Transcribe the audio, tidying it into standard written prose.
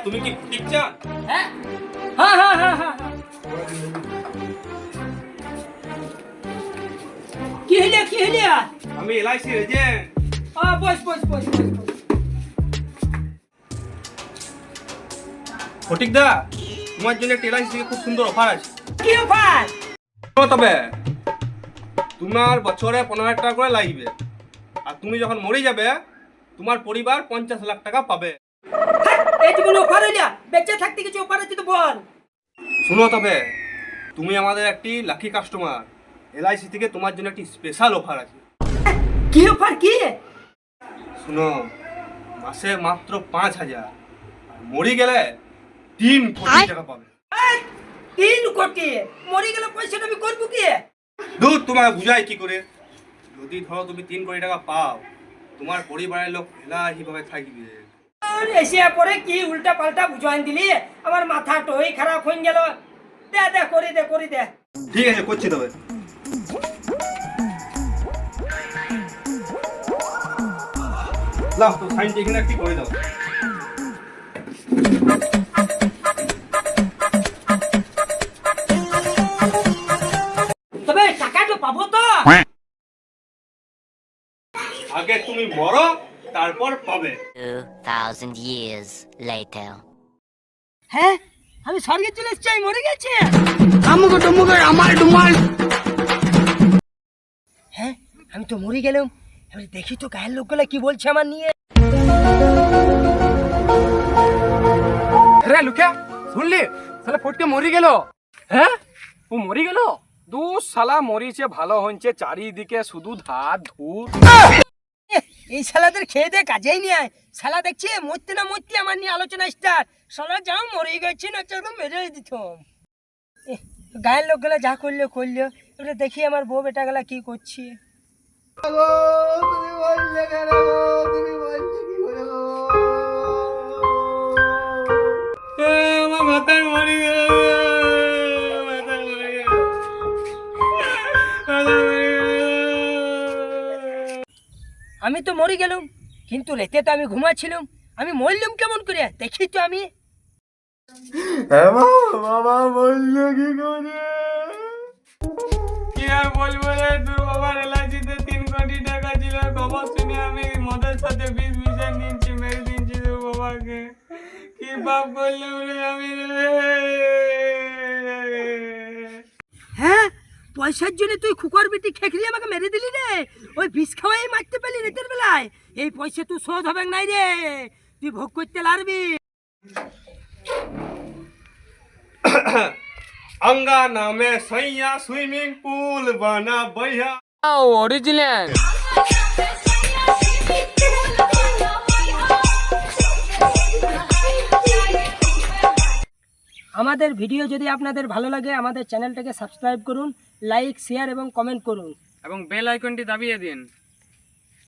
তুমি কি ঠিক চান? হ্যাঁ হ্যাঁ হ্যাঁ হ্যাঁ হ্যাঁ কি হইলে আমি এলআইসি এজেন্ট। বস বস বস বস বস। ফটিক দা, তোমার জন্য একটা এলআইসি থেকে খুব সুন্দর অফার আছে। কি অফার? তবে তোমার বছরে 15,000 টাকা করে লাগবে, আর তুমি যখন মরে যাবে তোমার পরিবার 50 লাখ টাকা পাবে। এই তুমি অফার হইলা বেঁচে থাকতে কিছু অফার আছে তো বল। শুনো তবে, তুমি আমাদের একটি লাকি কাস্টমার, এলআইসি থেকে তোমার জন্য একটি স্পেশাল অফার আছে। কি অফার কি? শুনো, মাসে মাত্র 5,000, আর মরে গেলে 3 কোটি টাকা পাবে। 3 কোটি? মরে গেলে পয়সাটা আমি করবো কি? দূর, তোমাকে বুঝাই কি করে? যদি ধরো তুমি 3 কোটি টাকা পাও, তোমার পরিবারের লোক এলাহি ভাবে থাকবে। এসে পরে কি উল্টা পাল্টা বুঝাইন দিলি, আমার মাথা টই খারাপ হয়ে গেল। দে দে করি দে। ঠিক আছে, করছি তবে। লাও তো সাইনটা এখানে একটি করে দাও। তবে টাকাটা পাবো তো? আগে তুমি মরো, তারপর পাবে। 2,000 years later. হ্যাঁ, আমি স্বর্গে চলে এসেছি, আমি মরে গেছি। হ্যাঁ, আমি তো মরে গেলাম। এবারে দেখি তো গায়ের লোকগুলা কি বলছে আমার নিয়ে। রে লুকিয়া, শুনলি শালা ফটকে মরি গেল। হ্যাঁ, ও মরি গেল। দু শালা মরিছে ভালো হচ্ছে, চারিদিকে শুধু ধার ধুর। এই শালাদের খেয়ে দে কাজেই নিয়ে আয়। শালা দেখছি মরতে না মরতে আমার নিয়ে আলোচনা স্টার্ট। শালা যাও মরে গেছি না, একদম মেরে দিতাম। গায়ের লোকগুলা যা করলো এবারে দেখি আমার বউ বেটা গুলা কি করছি। আমার মাথায় মরে গেল। আমি তো মরে গেলাম, কিন্তু রেতে তো আমি ঘুমাচ্ছিলাম। আমি মরলাম কেমন করে দেখি তো আমি। বাবা বললো কি করে? কি আর বলবো রে, তোর বাবার এলআইসিতে 3 কোটি টাকা ছিল। খবর শুনে আমি মদের সাথে বিষ মিশিয়ে নিয়েছি, মেরে দিয়েছি তোর বাবাকে। কি পাপ করলাম রে আমি রে? হ্যাঁ, পয়সার জন্য তুই খুকার বেটি খেকরি আমাকে মেরে দিলি রে। ওই বিষ খাওয়াই মারতে পেলি রাতের বেলায়। এই পয়সা তুই শোধ হবে নাই রে, তুই ভোগ করতে লাগবি। अंगा नामे सैया स्विमिंग पूल बना भैया। অরিজিনাল। আমাদের ভিডিও যদি আপনাদের ভালো লাগে আমাদের চ্যানেলটাকে সাবস্ক্রাইব করুন, লাইক শেয়ার এবং কমেন্ট করুন। এবং বেল আইকনটি দাবিয়ে দিন।